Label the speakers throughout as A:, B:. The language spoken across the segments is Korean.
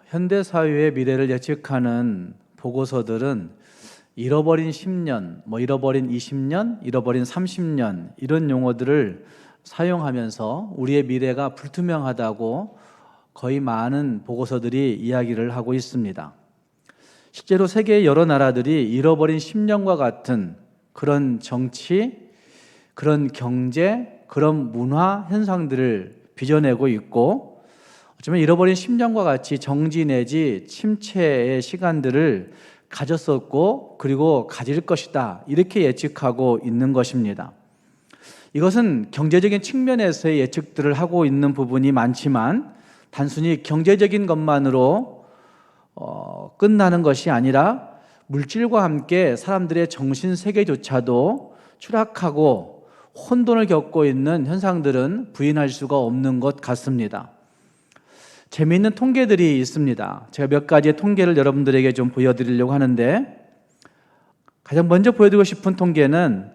A: 현대 사회의 미래를 예측하는 보고서들은 잃어버린 10년, 잃어버린 20년, 잃어버린 30년 이런 용어들을 사용하면서 우리의 미래가 불투명하다고 거의 많은 보고서들이 이야기를 하고 있습니다. 실제로 세계의 여러 나라들이 잃어버린 10년과 같은 그런 정치, 그런 경제, 그런 문화 현상들을 빚어내고 있고, 어쩌면 잃어버린 10년과 같이 정지 내지 침체의 시간들을 가졌었고 그리고 가질 것이다, 이렇게 예측하고 있는 것입니다. 이것은 경제적인 측면에서의 예측들을 하고 있는 부분이 많지만 단순히 경제적인 것만으로 끝나는 것이 아니라 물질과 함께 사람들의 정신세계조차도 추락하고 혼돈을 겪고 있는 현상들은 부인할 수가 없는 것 같습니다. 재미있는 통계들이 있습니다. 제가 몇 가지의 통계를 여러분들에게 좀 보여드리려고 하는데, 가장 먼저 보여드리고 싶은 통계는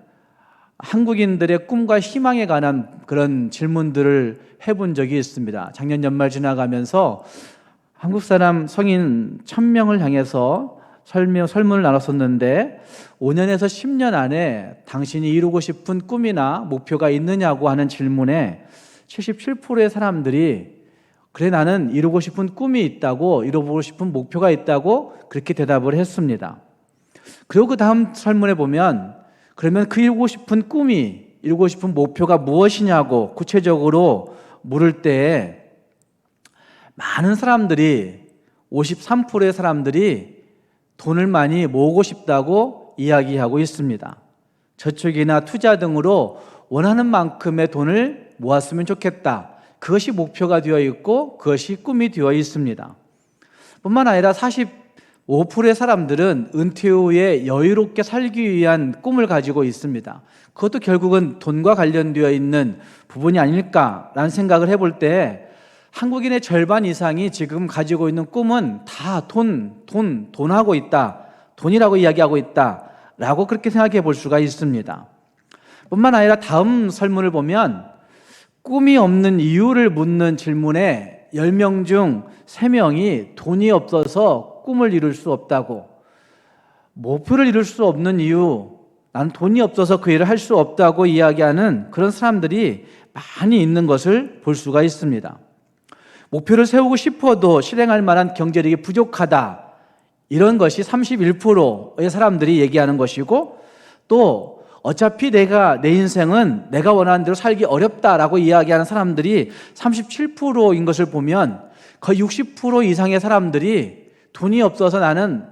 A: 한국인들의 꿈과 희망에 관한 그런 질문들을 해본 적이 있습니다. 작년 연말 지나가면서 한국 사람 성인 1000명을 향해서 설문을 나눴었는데, 5년에서 10년 안에 당신이 이루고 싶은 꿈이나 목표가 있느냐고 하는 질문에 77%의 사람들이 그래, 나는 이루고 싶은 꿈이 있다고, 이루고 싶은 목표가 있다고 그렇게 대답을 했습니다. 그리고 그 다음 설문에 보면, 그러면 그 이루고 싶은 꿈이, 이루고 싶은 목표가 무엇이냐고 구체적으로 물을 때 많은 사람들이, 53%의 사람들이 돈을 많이 모으고 싶다고 이야기하고 있습니다. 저축이나 투자 등으로 원하는 만큼의 돈을 모았으면 좋겠다, 그것이 목표가 되어 있고 그것이 꿈이 되어 있습니다. 뿐만 아니라 45%의 사람들은 은퇴 후에 여유롭게 살기 위한 꿈을 가지고 있습니다. 그것도 결국은 돈과 관련되어 있는 부분이 아닐까라는 생각을 해볼 때, 한국인의 절반 이상이 지금 가지고 있는 꿈은 다 돈하고 있다, 돈이라고 이야기하고 있다 라고 그렇게 생각해 볼 수가 있습니다. 뿐만 아니라 다음 설문을 보면 꿈이 없는 이유를 묻는 질문에 10명 중 3명이 돈이 없어서 꿈을 이룰 수 없다고, 목표를 이룰 수 없는 이유, 난 돈이 없어서 그 일을 할 수 없다고 이야기하는 그런 사람들이 많이 있는 것을 볼 수가 있습니다. 목표를 세우고 싶어도 실행할 만한 경제력이 부족하다, 이런 것이 31%의 사람들이 얘기하는 것이고, 또 어차피 내 인생은 내가 원하는 대로 살기 어렵다라고 이야기하는 사람들이 37%인 것을 보면, 거의 60% 이상의 사람들이 돈이 없어서 나는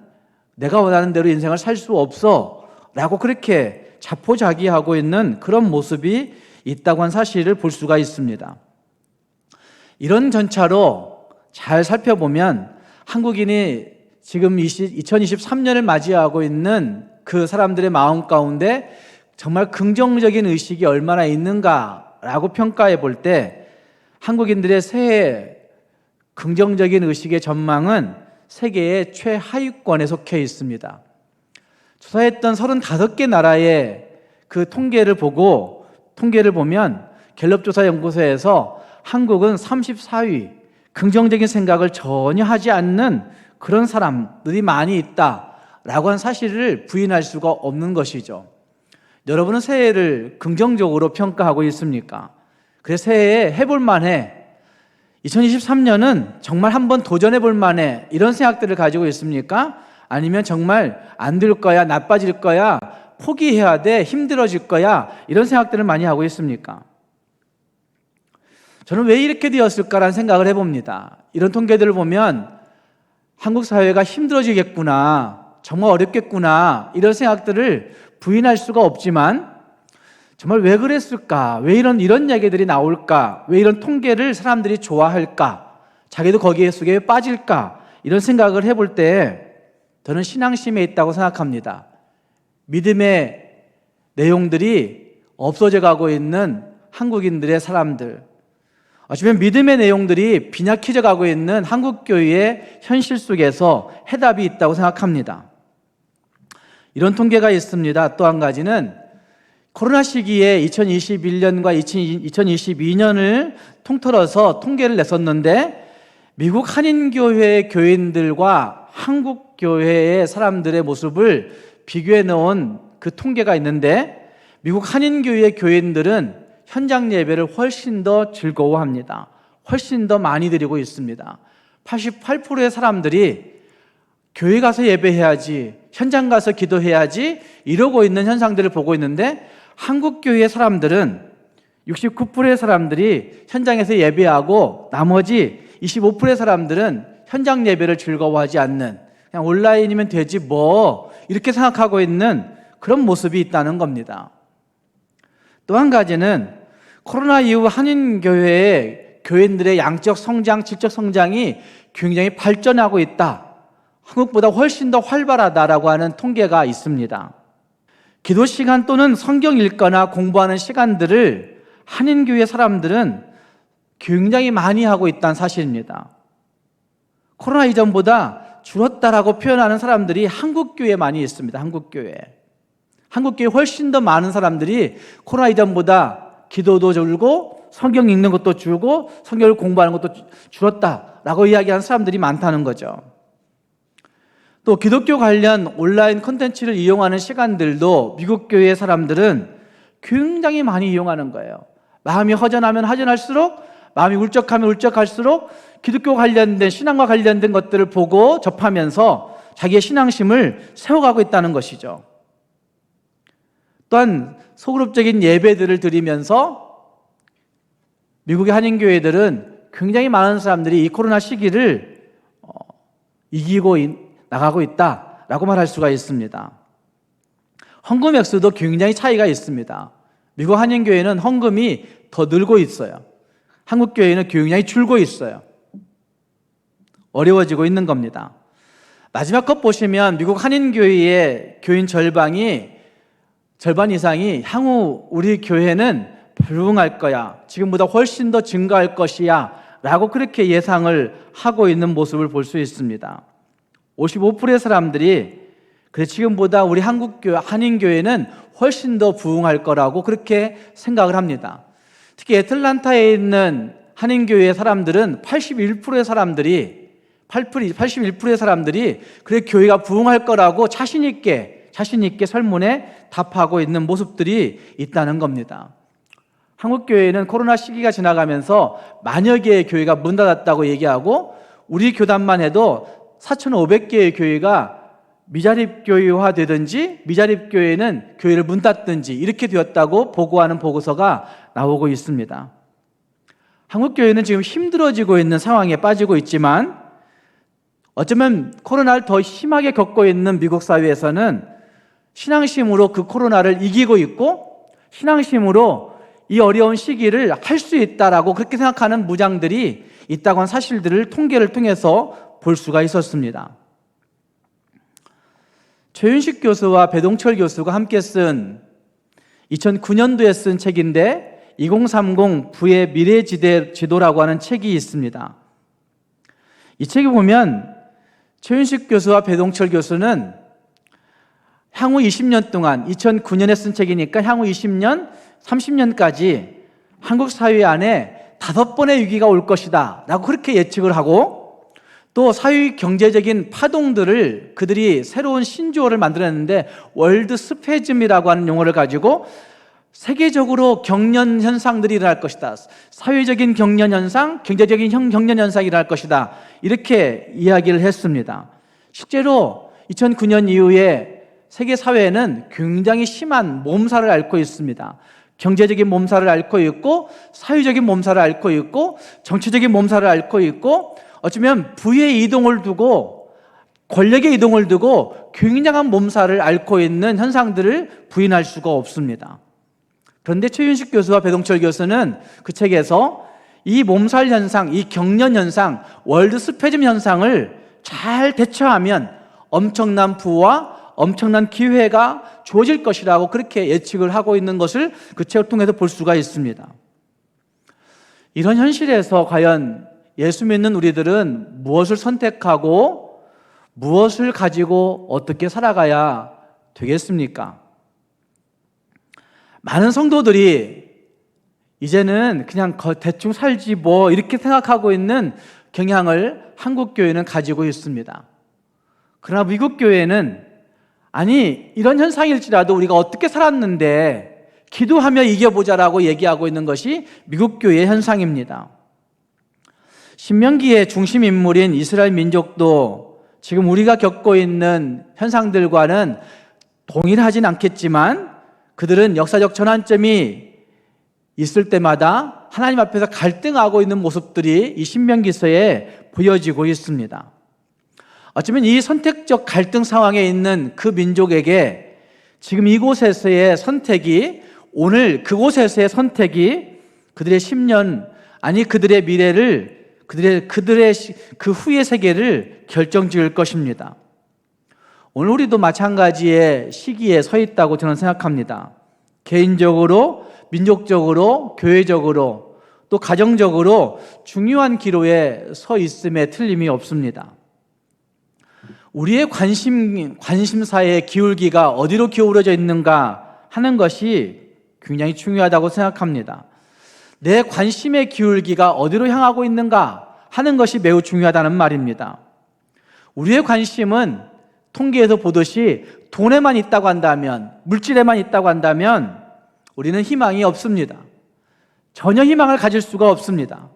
A: 내가 원하는 대로 인생을 살 수 없어 라고 그렇게 자포자기하고 있는 그런 모습이 있다고 하는 사실을 볼 수가 있습니다. 이런 전차로 잘 살펴보면 한국인이 지금 2023년을 맞이하고 있는 그 사람들의 마음 가운데 정말 긍정적인 의식이 얼마나 있는가라고 평가해 볼 때, 한국인들의 새해 긍정적인 의식의 전망은 세계의 최하위권에 속해 있습니다. 조사했던 35개 나라의 그 통계를 보면 갤럽조사연구소에서 한국은 34위, 긍정적인 생각을 전혀 하지 않는 그런 사람들이 많이 있다라고 하는 사실을 부인할 수가 없는 것이죠. 여러분은 새해를 긍정적으로 평가하고 있습니까? 그래서 새해에 해볼 만해, 2023년은 정말 한번 도전해 볼 만해, 이런 생각들을 가지고 있습니까? 아니면 정말 안 될 거야, 나빠질 거야, 포기해야 돼, 힘들어질 거야, 이런 생각들을 많이 하고 있습니까? 저는 왜 이렇게 되었을까라는 생각을 해봅니다. 이런 통계들을 보면 한국 사회가 힘들어지겠구나, 정말 어렵겠구나, 이런 생각들을 부인할 수가 없지만, 정말 왜 그랬을까? 왜 이런 얘기들이 나올까? 왜 이런 통계를 사람들이 좋아할까? 자기도 거기에 속에 빠질까? 이런 생각을 해볼 때 저는 신앙심에 있다고 생각합니다. 믿음의 내용들이 없어져 가고 있는 한국인들의 사람들, 어쩌면 믿음의 내용들이 빈약해져 가고 있는 한국교회의 현실 속에서 해답이 있다고 생각합니다. 이런 통계가 있습니다. 또 한 가지는 코로나 시기에 2021년과 2022년을 통틀어서 통계를 냈었는데, 미국 한인교회 교인들과 한국 교회의 사람들의 모습을 비교해 놓은 그 통계가 있는데, 미국 한인교회 교인들은 현장 예배를 훨씬 더 즐거워합니다. 훨씬 더 많이 드리고 있습니다. 88%의 사람들이 교회 가서 예배해야지, 현장 가서 기도해야지 이러고 있는 현상들을 보고 있는데, 한국 교회 사람들은 69%의 사람들이 현장에서 예배하고 나머지 25%의 사람들은 현장 예배를 즐거워하지 않는, 그냥 온라인이면 되지 뭐 이렇게 생각하고 있는 그런 모습이 있다는 겁니다. 또 한 가지는 코로나 이후 한인교회의 교인들의 양적 성장, 질적 성장이 굉장히 발전하고 있다, 한국보다 훨씬 더 활발하다라고 하는 통계가 있습니다. 기도 시간 또는 성경 읽거나 공부하는 시간들을 한인교회 사람들은 굉장히 많이 하고 있다는 사실입니다. 코로나 이전보다 줄었다라고 표현하는 사람들이 한국교회에 많이 있습니다. 한국교회 훨씬 더 많은 사람들이 코로나 이전보다 기도도 줄고 성경 읽는 것도 줄고 성경을 공부하는 것도 줄었다라고 이야기하는 사람들이 많다는 거죠. 또 기독교 관련 온라인 콘텐츠를 이용하는 시간들도 미국 교회 사람들은 굉장히 많이 이용하는 거예요. 마음이 허전하면 허전할수록, 마음이 울적하면 울적할수록 기독교 관련된, 신앙과 관련된 것들을 보고 접하면서 자기의 신앙심을 세워가고 있다는 것이죠. 또한 소그룹적인 예배들을 드리면서 미국의 한인교회들은 굉장히 많은 사람들이 이 코로나 시기를 이기고 나가고 있다라고 말할 수가 있습니다. 헌금 액수도 굉장히 차이가 있습니다. 미국 한인교회는 헌금이 더 늘고 있어요. 한국 교회는 굉장히 줄고 있어요. 어려워지고 있는 겁니다. 마지막 것 보시면 미국 한인교회의 교인 절반 이상이 향후 우리 교회는 부흥할 거야, 지금보다 훨씬 더 증가할 것이야 라고 그렇게 예상을 하고 있는 모습을 볼 수 있습니다. 55%의 사람들이 그래 지금보다 우리 한인교회는 훨씬 더 부흥할 거라고 그렇게 생각을 합니다. 특히 애틀란타에 있는 한인교회 사람들은 81%의 사람들이 그래 교회가 부흥할 거라고 자신 있게 설문에 답하고 있는 모습들이 있다는 겁니다. 한국 교회는 코로나 시기가 지나가면서 만여 개의 교회가 문 닫았다고 얘기하고, 우리 교단만 해도 4,500개의 교회가 미자립 교회화 되든지 미자립 교회는 교회를 문 닫든지 이렇게 되었다고 보고하는 보고서가 나오고 있습니다. 한국 교회는 지금 힘들어지고 있는 상황에 빠지고 있지만, 어쩌면 코로나를 더 심하게 겪고 있는 미국 사회에서는 신앙심으로 그 코로나를 이기고 있고, 신앙심으로 이 어려운 시기를 할 수 있다라고 그렇게 생각하는 무장들이 있다고 한 사실들을 통계를 통해서 볼 수가 있었습니다. 최윤식 교수와 배동철 교수가 함께 쓴 2009년도에 쓴 책인데 2030 부의 미래 지도라고 하는 책이 있습니다. 이 책에 보면 최윤식 교수와 배동철 교수는 향후 20년 동안, 2009년에 쓴 책이니까 향후 20년, 30년까지 한국 사회 안에 5번의 위기가 올 것이다 라고 그렇게 예측을 하고, 또 사회 경제적인 파동들을 그들이 새로운 신조어를 만들었는데 월드 스페즘이라고 하는 용어를 가지고 세계적으로 경련 현상들이 일어날 것이다, 사회적인 경련 현상, 경제적인 경련 현상이 일어날 것이다, 이렇게 이야기를 했습니다. 실제로 2009년 이후에 세계 사회는 굉장히 심한 몸살을 앓고 있습니다. 경제적인 몸살을 앓고 있고, 사회적인 몸살을 앓고 있고, 정치적인 몸살을 앓고 있고, 어쩌면 부의 이동을 두고, 권력의 이동을 두고 굉장한 몸살을 앓고 있는 현상들을 부인할 수가 없습니다. 그런데 최윤식 교수와 배동철 교수는 그 책에서 이 몸살 현상, 이 경련 현상, 월드 스페즘 현상을 잘 대처하면 엄청난 부와 엄청난 기회가 주어질 것이라고 그렇게 예측을 하고 있는 것을 그 책을 통해서 볼 수가 있습니다. 이런 현실에서 과연 예수 믿는 우리들은 무엇을 선택하고 무엇을 가지고 어떻게 살아가야 되겠습니까? 많은 성도들이 이제는 그냥 대충 살지 뭐 이렇게 생각하고 있는 경향을 한국 교회는 가지고 있습니다. 그러나 미국 교회는 아니 이런 현상일지라도 우리가 어떻게 살았는데 기도하며 이겨보자라고 얘기하고 있는 것이 미국 교회의 현상입니다. 신명기의 중심 인물인 이스라엘 민족도 지금 우리가 겪고 있는 현상들과는 동일하진 않겠지만 그들은 역사적 전환점이 있을 때마다 하나님 앞에서 갈등하고 있는 모습들이 이 신명기서에 보여지고 있습니다. 어쩌면 이 선택적 갈등 상황에 있는 그 민족에게 지금 이곳에서의 선택이, 오늘 그곳에서의 선택이 그들의 10년, 아니 그들의 미래를, 그들의 그 후의 세계를 결정지을 것입니다. 오늘 우리도 마찬가지의 시기에 서 있다고 저는 생각합니다. 개인적으로, 민족적으로, 교회적으로, 또 가정적으로 중요한 기로에 서 있음에 틀림이 없습니다. 우리의 관심사의 기울기가 어디로 기울어져 있는가 하는 것이 굉장히 중요하다고 생각합니다. 내 관심의 기울기가 어디로 향하고 있는가 하는 것이 매우 중요하다는 말입니다. 우리의 관심은 통계에서 보듯이 돈에만 있다고 한다면, 물질에만 있다고 한다면 우리는 희망이 없습니다. 전혀 희망을 가질 수가 없습니다.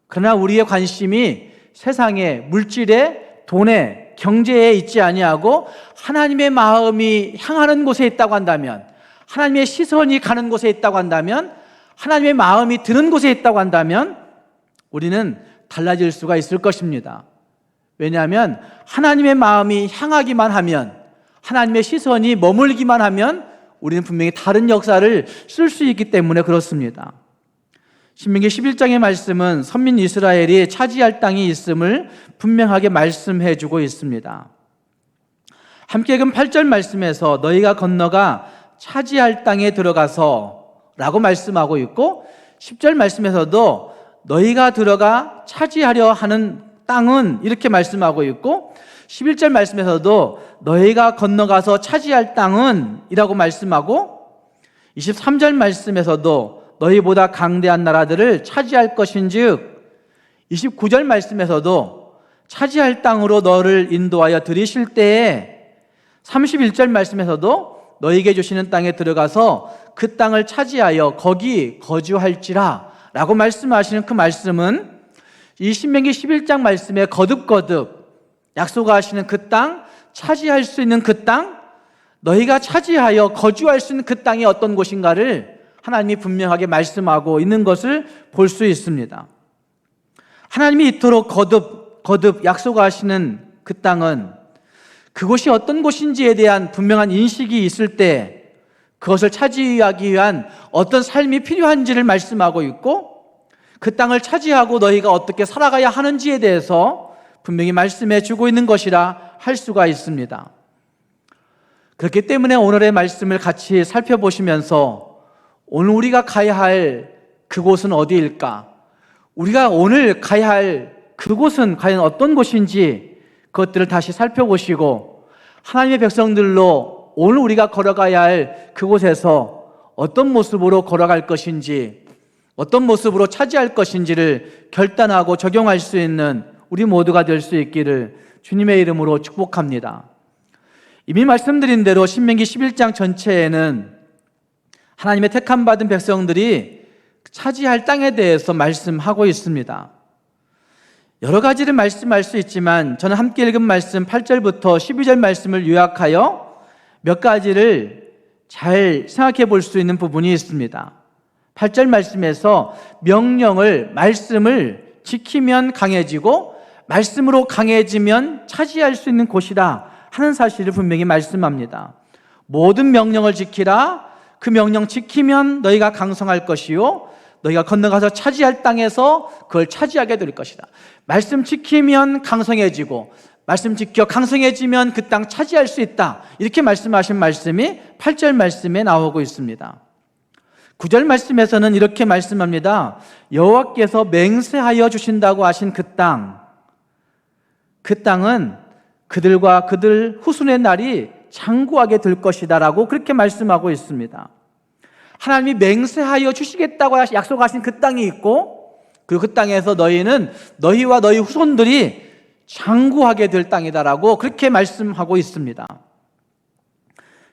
A: 그러나 우리의 관심이 세상에, 물질에, 돈에, 경제에 있지 아니하고 하나님의 마음이 향하는 곳에 있다고 한다면, 하나님의 시선이 가는 곳에 있다고 한다면, 하나님의 마음이 드는 곳에 있다고 한다면 우리는 달라질 수가 있을 것입니다. 왜냐하면 하나님의 마음이 향하기만 하면, 하나님의 시선이 머물기만 하면 우리는 분명히 다른 역사를 쓸 수 있기 때문에 그렇습니다. 신명기 11장의 말씀은 선민 이스라엘이 차지할 땅이 있음을 분명하게 말씀해 주고 있습니다. 함께 읽은 8절 말씀에서 너희가 건너가 차지할 땅에 들어가서 라고 말씀하고 있고, 10절 말씀에서도 너희가 들어가 차지하려 하는 땅은 이렇게 말씀하고 있고, 11절 말씀에서도 너희가 건너가서 차지할 땅은 이라고 말씀하고, 23절 말씀에서도 너희보다 강대한 나라들을 차지할 것인즉, 29절 말씀에서도 차지할 땅으로 너를 인도하여 들이실 때에, 31절 말씀에서도 너희에게 주시는 땅에 들어가서 그 땅을 차지하여 거기 거주할지라 라고 말씀하시는 그 말씀은 이 신명기 11장 말씀에 거듭거듭 약속하시는 그 땅, 차지할 수 있는 그 땅, 너희가 차지하여 거주할 수 있는 그 땅이 어떤 곳인가를 하나님이 분명하게 말씀하고 있는 것을 볼 수 있습니다. 하나님이 이토록 거듭 약속하시는 그 땅은 그곳이 어떤 곳인지에 대한 분명한 인식이 있을 때 그것을 차지하기 위한 어떤 삶이 필요한지를 말씀하고 있고, 그 땅을 차지하고 너희가 어떻게 살아가야 하는지에 대해서 분명히 말씀해 주고 있는 것이라 할 수가 있습니다. 그렇기 때문에 오늘의 말씀을 같이 살펴보시면서 오늘 우리가 가야 할 그곳은 어디일까? 우리가 오늘 가야 할 그곳은 과연 어떤 곳인지 그것들을 다시 살펴보시고, 하나님의 백성들로 오늘 우리가 걸어가야 할 그곳에서 어떤 모습으로 걸어갈 것인지, 어떤 모습으로 차지할 것인지를 결단하고 적용할 수 있는 우리 모두가 될 수 있기를 주님의 이름으로 축복합니다. 이미 말씀드린 대로 신명기 11장 전체에는 하나님의 택함 받은 백성들이 차지할 땅에 대해서 말씀하고 있습니다. 여러 가지를 말씀할 수 있지만 저는 함께 읽은 말씀 8절부터 12절 말씀을 요약하여 몇 가지를 잘 생각해 볼 수 있는 부분이 있습니다. 8절 말씀에서 말씀을 지키면 강해지고 말씀으로 강해지면 차지할 수 있는 곳이다 하는 사실을 분명히 말씀합니다. 모든 명령을 지키라. 그 명령 지키면 너희가 강성할 것이요 너희가 건너가서 차지할 땅에서 그걸 차지하게 될 것이다. 말씀 지키면 강성해지고 말씀 지켜 강성해지면 그 땅 차지할 수 있다. 이렇게 말씀하신 말씀이 8절 말씀에 나오고 있습니다. 9절 말씀에서는 이렇게 말씀합니다. 여호와께서 맹세하여 주신다고 하신 그 땅은 그들과 그들 후손의 날이 장구하게 될 것이다 라고 그렇게 말씀하고 있습니다. 하나님이 맹세하여 주시겠다고 약속하신 그 땅이 있고, 그리고 그 땅에서 너희는 너희와 너희 후손들이 장구하게 될 땅이다라고 그렇게 말씀하고 있습니다.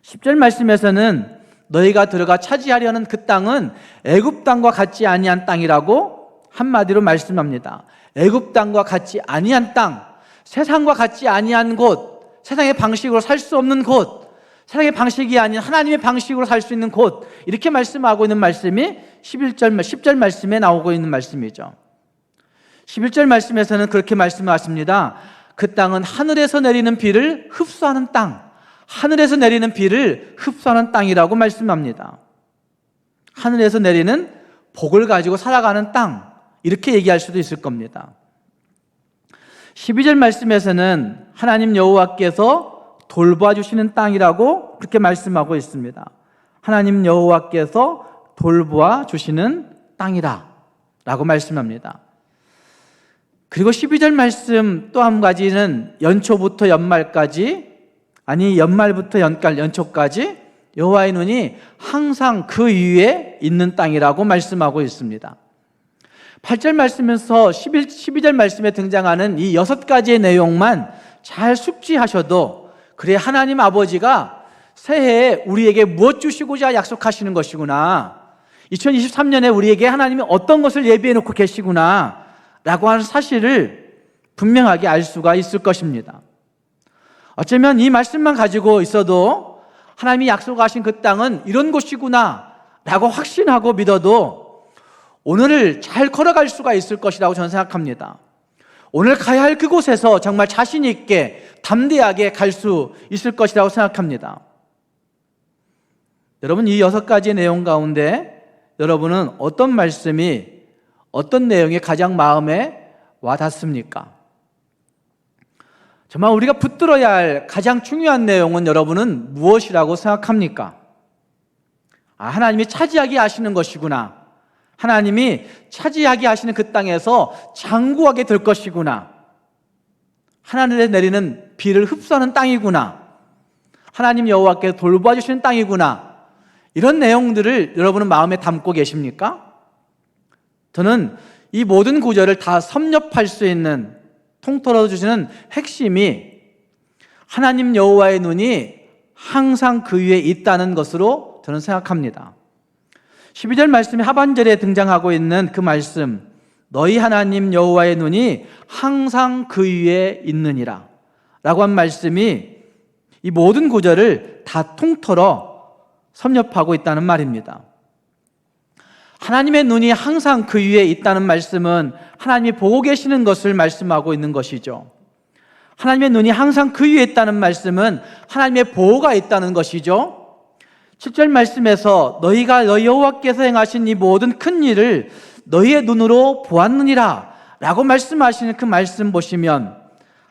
A: 10절 말씀에서는 너희가 들어가 차지하려는 그 땅은 애굽 땅과 같지 아니한 땅이라고 한마디로 말씀합니다. 애굽 땅과 같지 아니한 땅, 세상과 같지 아니한 곳, 세상의 방식으로 살 수 없는 곳, 세상의 방식이 아닌 하나님의 방식으로 살 수 있는 곳, 이렇게 말씀하고 있는 말씀이 10절 말씀에 나오고 있는 말씀이죠. 11절 말씀에서는 그렇게 말씀하십니다. 그 땅은 하늘에서 내리는 비를 흡수하는 땅, 하늘에서 내리는 비를 흡수하는 땅이라고 말씀합니다. 하늘에서 내리는 복을 가지고 살아가는 땅, 이렇게 얘기할 수도 있을 겁니다. 12절 말씀에서는 하나님 여호와께서 돌봐주시는 땅이라고 그렇게 말씀하고 있습니다. 하나님 여호와께서 돌보아 주시는 땅이라 라고 말씀합니다. 그리고 12절 말씀 또 한 가지는 연초부터 연말까지, 아니 연말부터 연초까지 여호와의 눈이 항상 그 위에 있는 땅이라고 말씀하고 있습니다. 8절 말씀에서 12절 말씀에 등장하는 이 6가지의 내용만 잘 숙지하셔도, 그래 하나님 아버지가 새해에 우리에게 무엇 주시고자 약속하시는 것이구나, 2023년에 우리에게 하나님이 어떤 것을 예비해 놓고 계시구나 라고 하는 사실을 분명하게 알 수가 있을 것입니다. 어쩌면 이 말씀만 가지고 있어도 하나님이 약속하신 그 땅은 이런 곳이구나 라고 확신하고 믿어도 오늘을 잘 걸어갈 수가 있을 것이라고 저는 생각합니다. 오늘 가야 할 그곳에서 정말 자신 있게 담대하게 갈 수 있을 것이라고 생각합니다. 여러분, 이 6가지의 내용 가운데 여러분은 어떤 말씀이, 어떤 내용이 가장 마음에 와 닿습니까? 정말 우리가 붙들어야 할 가장 중요한 내용은 여러분은 무엇이라고 생각합니까? 하나님이 차지하게 하시는 것이구나, 하나님이 차지하게 하시는 그 땅에서 장구하게 될 것이구나, 하늘에 내리는 비를 흡수하는 땅이구나, 하나님 여호와께서 돌봐주시는 땅이구나, 이런 내용들을 여러분은 마음에 담고 계십니까? 저는 이 모든 구절을 다 섭렵할 수 있는, 통틀어 주시는 핵심이 하나님 여호와의 눈이 항상 그 위에 있다는 것으로 저는 생각합니다. 12절 말씀의 하반절에 등장하고 있는 그 말씀, 너희 하나님 여호와의 눈이 항상 그 위에 있느니라 라고 한 말씀이 이 모든 구절을 다 통틀어 섭렵하고 있다는 말입니다. 하나님의 눈이 항상 그 위에 있다는 말씀은 하나님이 보고 계시는 것을 말씀하고 있는 것이죠. 하나님의 눈이 항상 그 위에 있다는 말씀은 하나님의 보호가 있다는 것이죠. 7절 말씀에서 너희가 너희 여호와께서 행하신 이 모든 큰 일을 너희의 눈으로 보았느니라 라고 말씀하시는 그 말씀 보시면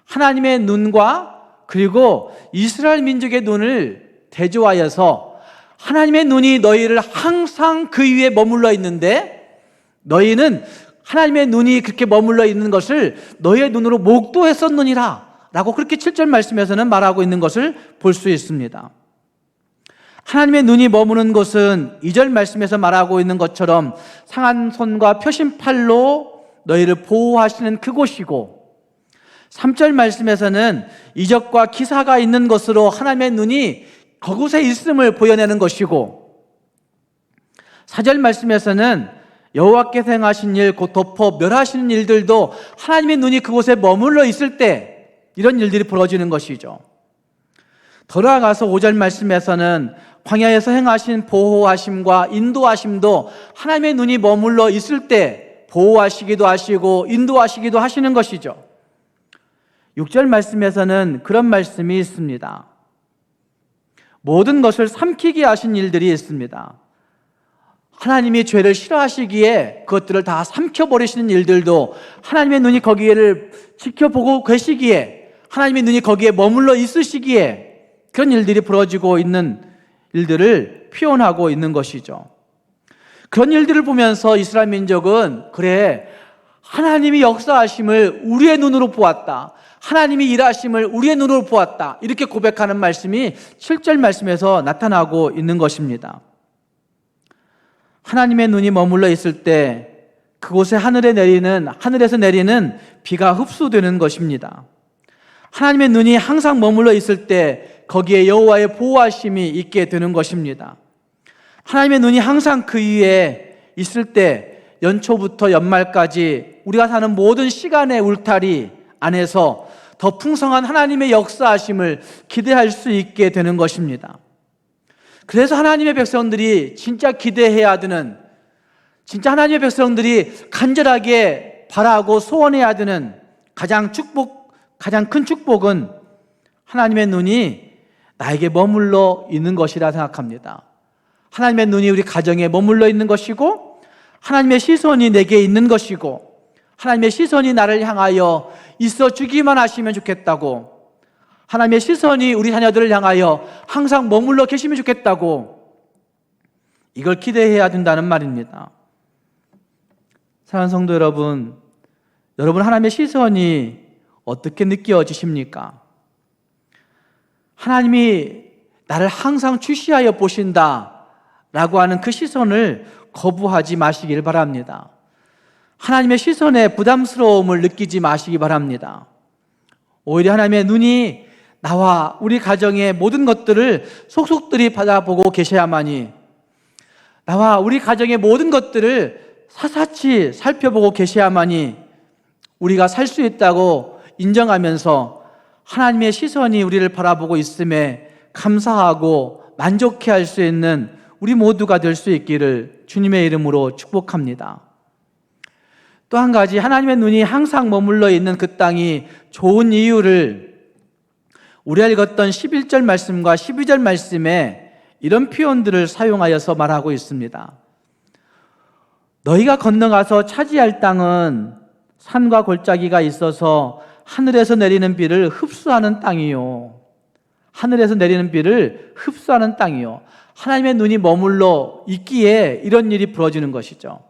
A: 하나님의 눈과 그리고 이스라엘 민족의 눈을 대조하여서 하나님의 눈이 너희를 항상 그 위에 머물러 있는데 너희는 하나님의 눈이 그렇게 머물러 있는 것을 너희의 눈으로 목도했었느니라 라고 그렇게 7절 말씀에서는 말하고 있는 것을 볼 수 있습니다. 하나님의 눈이 머무는 곳은 2절 말씀에서 말하고 있는 것처럼 상한 손과 펴신 팔로 너희를 보호하시는 그곳이고, 3절 말씀에서는 이적과 기사가 있는 것으로 하나님의 눈이 그곳에 있음을 보여내는 것이고, 4절 말씀에서는 여호와께서 행하신 일, 곧 덮어 멸하시는 일들도 하나님의 눈이 그곳에 머물러 있을 때 이런 일들이 벌어지는 것이죠. 더 나아가서 5절 말씀에서는 광야에서 행하신 보호하심과 인도하심도 하나님의 눈이 머물러 있을 때 보호하시기도 하시고 인도하시기도 하시는 것이죠. 6절 말씀에서는 그런 말씀이 있습니다. 모든 것을 삼키게 하신 일들이 있습니다. 하나님이 죄를 싫어하시기에 그것들을 다 삼켜버리시는 일들도 하나님의 눈이 거기를 지켜보고 계시기에, 하나님의 눈이 거기에 머물러 있으시기에 그런 일들이 벌어지고 있는 일들을 표현하고 있는 것이죠. 그런 일들을 보면서 이스라엘 민족은 그래, 하나님이 역사하심을 우리의 눈으로 보았다, 하나님이 일하심을 우리의 눈으로 보았다, 이렇게 고백하는 말씀이 7절 말씀에서 나타나고 있는 것입니다. 하나님의 눈이 머물러 있을 때 그곳에 하늘에서 내리는 비가 흡수되는 것입니다. 하나님의 눈이 항상 머물러 있을 때 거기에 여호와의 보호하심이 있게 되는 것입니다. 하나님의 눈이 항상 그 위에 있을 때 연초부터 연말까지 우리가 사는 모든 시간의 울타리 안에서 더 풍성한 하나님의 역사하심을 기대할 수 있게 되는 것입니다. 그래서 하나님의 백성들이 진짜 기대해야 되는, 진짜 하나님의 백성들이 간절하게 바라고 소원해야 되는 가장 큰 축복은 하나님의 눈이 나에게 머물러 있는 것이라 생각합니다. 하나님의 눈이 우리 가정에 머물러 있는 것이고, 하나님의 시선이 내게 있는 것이고, 하나님의 시선이 나를 향하여 있어 주기만 하시면 좋겠다고, 하나님의 시선이 우리 자녀들을 향하여 항상 머물러 계시면 좋겠다고, 이걸 기대해야 된다는 말입니다. 사랑하는 성도 여러분, 하나님의 시선이 어떻게 느껴지십니까? 하나님이 나를 항상 주시하여 보신다 라고 하는 그 시선을 거부하지 마시길 바랍니다. 하나님의 시선에 부담스러움을 느끼지 마시기 바랍니다. 오히려 하나님의 눈이 나와 우리 가정의 모든 것들을 속속들이 받아보고 계셔야만이, 나와 우리 가정의 모든 것들을 사사치 살펴보고 계셔야만이 우리가 살 수 있다고 인정하면서 하나님의 시선이 우리를 바라보고 있음에 감사하고 만족해할 수 있는 우리 모두가 될 수 있기를 주님의 이름으로 축복합니다. 또 한 가지, 하나님의 눈이 항상 머물러 있는 그 땅이 좋은 이유를 우리가 읽었던 11절 말씀과 12절 말씀에 이런 표현들을 사용하여서 말하고 있습니다. 너희가 건너가서 차지할 땅은 산과 골짜기가 있어서 하늘에서 내리는 비를 흡수하는 땅이요. 하늘에서 내리는 비를 흡수하는 땅이요. 하나님의 눈이 머물러 있기에 이런 일이 벌어지는 것이죠.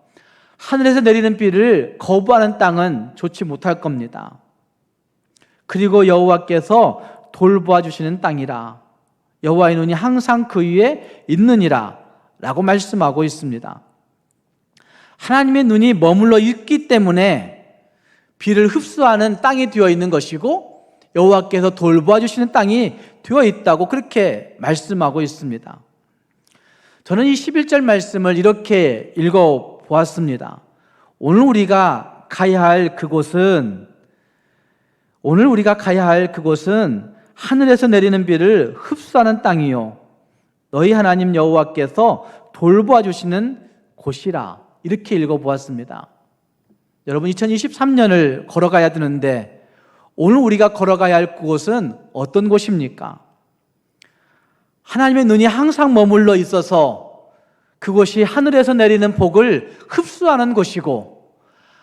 A: 하늘에서 내리는 비를 거부하는 땅은 좋지 못할 겁니다. 그리고 여호와께서 돌보아 주시는 땅이라, 여호와의 눈이 항상 그 위에 있느니라 라고 말씀하고 있습니다. 하나님의 눈이 머물러 있기 때문에 비를 흡수하는 땅이 되어 있는 것이고, 여호와께서 돌보아 주시는 땅이 되어 있다고 그렇게 말씀하고 있습니다. 저는 이 11절 말씀을 이렇게 읽어 보았습니다. 오늘 우리가 가야 할 그곳은 하늘에서 내리는 비를 흡수하는 땅이요, 너희 하나님 여호와께서 돌보아 주시는 곳이라, 이렇게 읽어 보았습니다. 여러분, 2023년을 걸어가야 되는데 오늘 우리가 걸어가야 할 그곳은 어떤 곳입니까? 하나님의 눈이 항상 머물러 있어서 그곳이 하늘에서 내리는 복을 흡수하는 곳이고,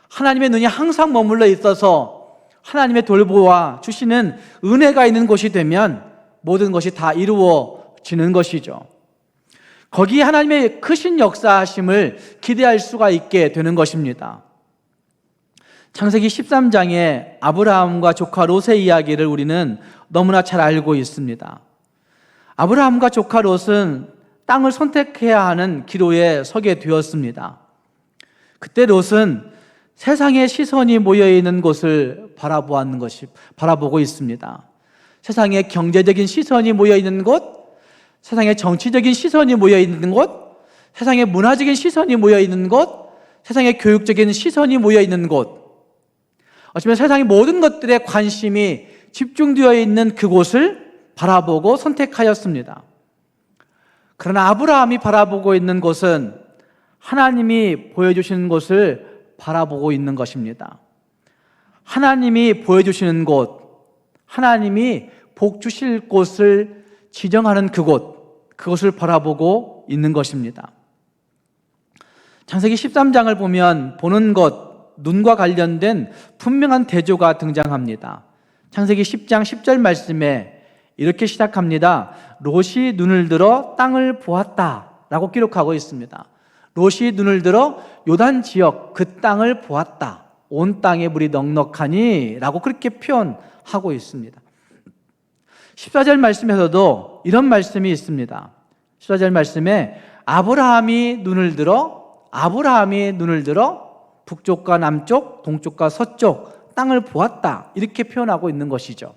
A: 하나님의 눈이 항상 머물러 있어서 하나님의 돌보아 주시는 은혜가 있는 곳이 되면 모든 것이 다 이루어지는 것이죠. 거기에 하나님의 크신 역사하심을 기대할 수가 있게 되는 것입니다. 창세기 13장에 아브라함과 조카 롯의 이야기를 우리는 너무나 잘 알고 있습니다. 아브라함과 조카 롯은 땅을 선택해야 하는 기로에 서게 되었습니다. 그때 롯은 세상의 시선이 모여있는 곳을 바라보고 있습니다. 세상의 경제적인 시선이 모여있는 곳, 세상의 정치적인 시선이 모여있는 곳, 세상의 문화적인 시선이 모여있는 곳, 세상의 교육적인 시선이 모여있는 곳, 어쩌면 세상의 모든 것들에 관심이 집중되어 있는 그곳을 바라보고 선택하였습니다. 그러나 아브라함이 바라보고 있는 곳은 하나님이 보여주시는 곳을 바라보고 있는 것입니다. 하나님이 보여주시는 곳, 하나님이 복 주실 곳을 지정하는 그곳을 바라보고 있는 것입니다. 창세기 13장을 보는 것, 눈과 관련된 분명한 대조가 등장합니다. 창세기 10장 10절 말씀에 이렇게 시작합니다. 롯이 눈을 들어 땅을 보았다 라고 기록하고 있습니다. 롯이 눈을 들어 요단 지역 그 땅을 보았다, 온 땅에 물이 넉넉하니 라고 그렇게 표현하고 있습니다. 14절 말씀에서도 이런 말씀이 있습니다. 14절 말씀에 아브라함이 눈을 들어 북쪽과 남쪽, 동쪽과 서쪽 땅을 보았다, 이렇게 표현하고 있는 것이죠.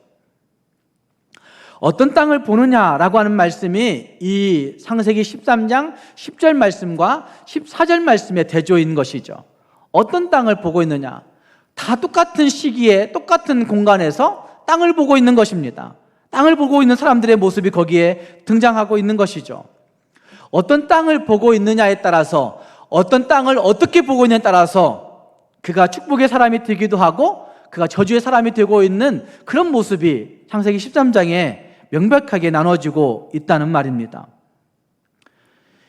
A: 어떤 땅을 보느냐라고 하는 말씀이 이 창세기 13장 10절 말씀과 14절 말씀의 대조인 것이죠. 어떤 땅을 보고 있느냐? 다 똑같은 시기에 똑같은 공간에서 땅을 보고 있는 것입니다. 땅을 보고 있는 사람들의 모습이 거기에 등장하고 있는 것이죠. 어떤 땅을 보고 있느냐에 따라서, 어떤 땅을 어떻게 보고 있느냐에 따라서 그가 축복의 사람이 되기도 하고 그가 저주의 사람이 되고 있는 그런 모습이 창세기 13장에 명백하게 나눠지고 있다는 말입니다.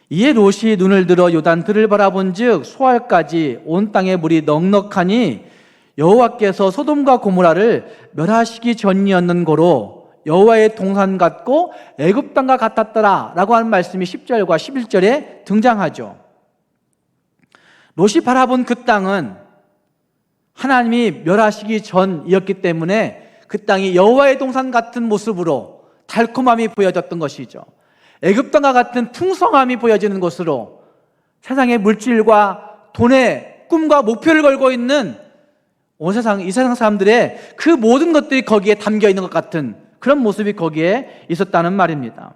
A: 이에 롯이 눈을 들어 요단들을 바라본즉 소알까지 온 땅에 물이 넉넉하니 여호와께서 소돔과 고모라를 멸하시기 전이었는 고로 여호와의 동산 같고 애굽 땅과 같았더라 라고 하는 말씀이 10절과 11절에 등장하죠. 롯이 바라본 그 땅은 하나님이 멸하시기 전이었기 때문에 그 땅이 여호와의 동산 같은 모습으로 달콤함이 보여졌던 것이죠. 애굽 땅과 같은 풍성함이 보여지는 것으로 세상의 물질과 돈의 꿈과 목표를 걸고 있는 온 세상, 이 세상 사람들의 그 모든 것들이 거기에 담겨 있는 것 같은 그런 모습이 거기에 있었다는 말입니다.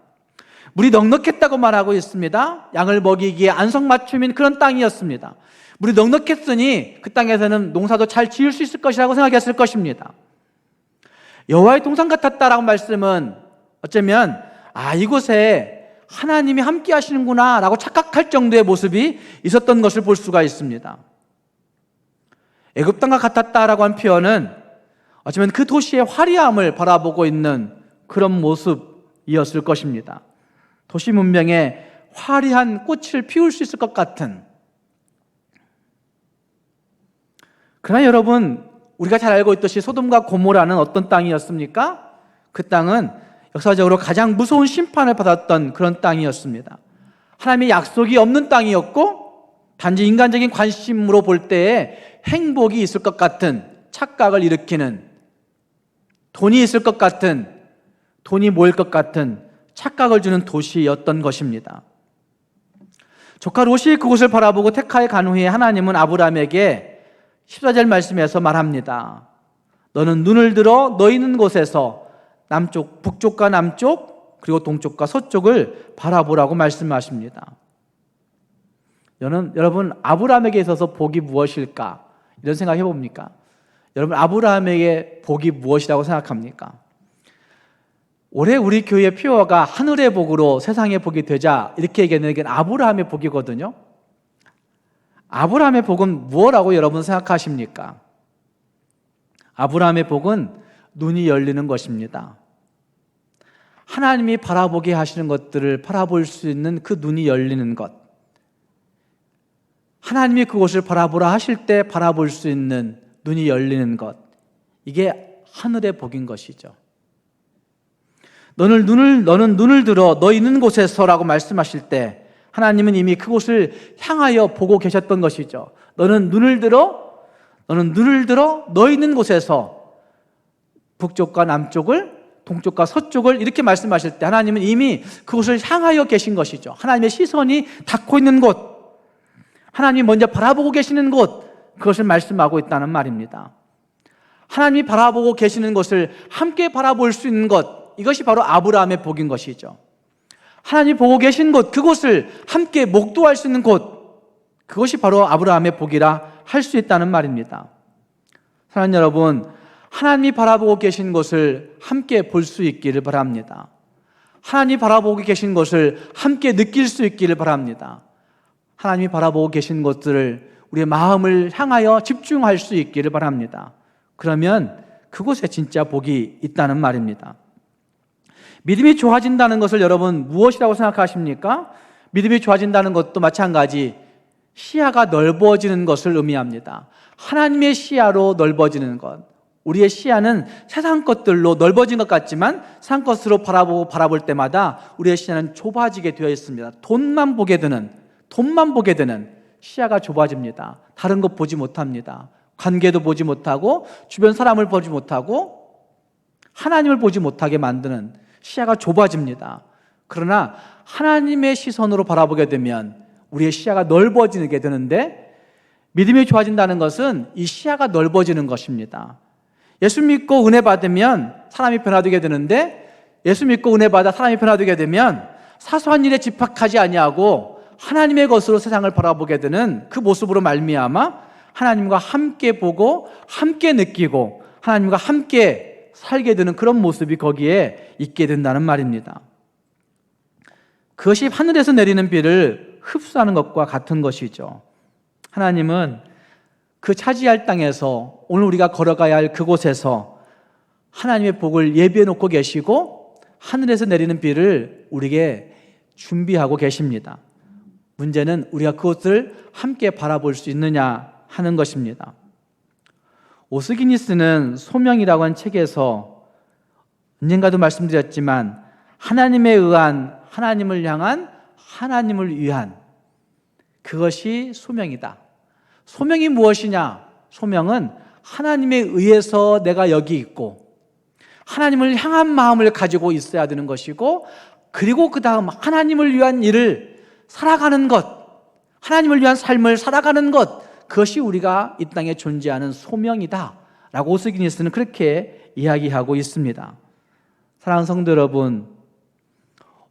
A: 물이 넉넉했다고 말하고 있습니다. 양을 먹이기에 안성맞춤인 그런 땅이었습니다. 물이 넉넉했으니 그 땅에서는 농사도 잘 지을 수 있을 것이라고 생각했을 것입니다. 여호와의 동산 같았다라고 말씀은 어쩌면 이곳에 하나님이 함께 하시는구나 라고 착각할 정도의 모습이 있었던 것을 볼 수가 있습니다. 애굽 땅과 같았다라고 한 표현은 어쩌면 그 도시의 화려함을 바라보고 있는 그런 모습이었을 것입니다. 도시 문명에 화려한 꽃을 피울 수 있을 것 같은. 그러나 여러분, 우리가 잘 알고 있듯이 소돔과 고모라는 어떤 땅이었습니까? 그 땅은 역사적으로 가장 무서운 심판을 받았던 그런 땅이었습니다. 하나님의 약속이 없는 땅이었고 단지 인간적인 관심으로 볼 때에 행복이 있을 것 같은 착각을 일으키는, 돈이 있을 것 같은, 돈이 모일 것 같은 착각을 주는 도시였던 것입니다. 조카 롯이 그곳을 바라보고 테카에 간 후에 하나님은 아브라함에게 14절 말씀에서 말합니다. 너는 눈을 들어 너 있는 곳에서 남쪽, 북쪽과 남쪽, 그리고 동쪽과 서쪽을 바라보라고 말씀하십니다. 여러분, 아브라함에게 있어서 복이 무엇일까? 이런 생각 해봅니까? 여러분, 아브라함에게 복이 무엇이라고 생각합니까? 올해 우리 교회 표어가 하늘의 복으로 세상의 복이 되자 이렇게 얘기하는 게 아브라함의 복이거든요. 아브라함의 복은 무엇이라고 여러분 생각하십니까? 아브라함의 복은 눈이 열리는 것입니다. 하나님이 바라보게 하시는 것들을 바라볼 수 있는 그 눈이 열리는 것. 하나님이 그곳을 바라보라 하실 때 바라볼 수 있는 눈이 열리는 것. 이게 하늘의 복인 것이죠. 너는 눈을 들어 너 있는 곳에서라고 말씀하실 때 하나님은 이미 그곳을 향하여 보고 계셨던 것이죠. 너는 눈을 들어 너 있는 곳에서 북쪽과 남쪽을, 동쪽과 서쪽을 이렇게 말씀하실 때 하나님은 이미 그곳을 향하여 계신 것이죠. 하나님의 시선이 닿고 있는 곳, 하나님이 먼저 바라보고 계시는 곳, 그것을 말씀하고 있다는 말입니다. 하나님이 바라보고 계시는 것을 함께 바라볼 수 있는 것, 이것이 바로 아브라함의 복인 것이죠. 하나님이 보고 계신 곳, 그곳을 함께 목도할 수 있는 곳, 그것이 바로 아브라함의 복이라 할 수 있다는 말입니다. 사랑하는 여러분, 하나님이 바라보고 계신 것을 함께 볼 수 있기를 바랍니다. 하나님이 바라보고 계신 것을 함께 느낄 수 있기를 바랍니다. 하나님이 바라보고 계신 것들을 우리의 마음을 향하여 집중할 수 있기를 바랍니다. 그러면 그곳에 진짜 복이 있다는 말입니다. 믿음이 좋아진다는 것을 여러분 무엇이라고 생각하십니까? 믿음이 좋아진다는 것도 마찬가지 시야가 넓어지는 것을 의미합니다. 하나님의 시야로 넓어지는 것. 우리의 시야는 세상 것들로 넓어진 것 같지만 세상 것으로 바라볼 때마다 우리의 시야는 좁아지게 되어 있습니다. 돈만 보게 되는 시야가 좁아집니다. 다른 것 보지 못합니다. 관계도 보지 못하고 주변 사람을 보지 못하고 하나님을 보지 못하게 만드는 시야가 좁아집니다. 그러나 하나님의 시선으로 바라보게 되면 우리의 시야가 넓어지게 되는데 믿음이 좋아진다는 것은 이 시야가 넓어지는 것입니다. 예수 믿고 은혜 받으면 사람이 변화되게 되는데, 예수 믿고 은혜 받아 사람이 변화되게 되면 사소한 일에 집착하지 아니하고 하나님의 것으로 세상을 바라보게 되는 그 모습으로 말미암아 하나님과 함께 보고 함께 느끼고 하나님과 함께 살게 되는 그런 모습이 거기에 있게 된다는 말입니다. 그것이 하늘에서 내리는 비를 흡수하는 것과 같은 것이죠. 하나님은 그 차지할 땅에서, 오늘 우리가 걸어가야 할 그곳에서 하나님의 복을 예비해 놓고 계시고 하늘에서 내리는 비를 우리에게 준비하고 계십니다. 문제는 우리가 그것을 함께 바라볼 수 있느냐 하는 것입니다. 오스기니스는 소명이라고 하는 책에서 언젠가도 말씀드렸지만 하나님에 의한, 하나님을 향한, 하나님을 위한, 그것이 소명이다. 소명이 무엇이냐? 소명은 하나님에 의해서 내가 여기 있고 하나님을 향한 마음을 가지고 있어야 되는 것이고, 그리고 그 다음 하나님을 위한 일을 살아가는 것, 하나님을 위한 삶을 살아가는 것, 그것이 우리가 이 땅에 존재하는 소명이다 라고 오스기니스는 그렇게 이야기하고 있습니다. 사랑하는 성도 여러분,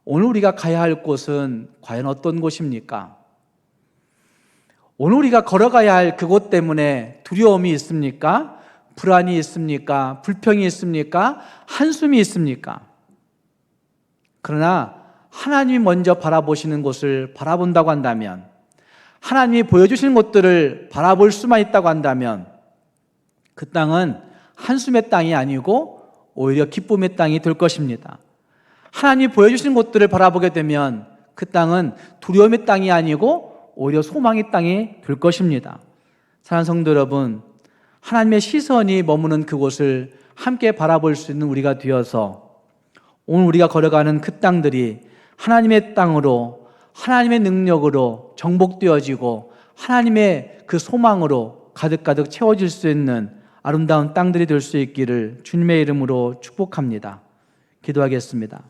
A: 오늘 우리가 가야 할 곳은 과연 어떤 곳입니까? 오늘 우리가 걸어가야 할 그곳 때문에 두려움이 있습니까? 불안이 있습니까? 불평이 있습니까? 한숨이 있습니까? 그러나 하나님이 먼저 바라보시는 곳을 바라본다고 한다면, 하나님이 보여주시는 것들을 바라볼 수만 있다고 한다면 그 땅은 한숨의 땅이 아니고 오히려 기쁨의 땅이 될 것입니다. 하나님이 보여주시는 것들을 바라보게 되면 그 땅은 두려움의 땅이 아니고 오히려 소망의 땅이 될 것입니다. 사랑하는 성도 여러분, 하나님의 시선이 머무는 그곳을 함께 바라볼 수 있는 우리가 되어서 오늘 우리가 걸어가는 그 땅들이 하나님의 땅으로, 하나님의 능력으로 정복되어지고 하나님의 그 소망으로 가득가득 채워질 수 있는 아름다운 땅들이 될 수 있기를 주님의 이름으로 축복합니다. 기도하겠습니다.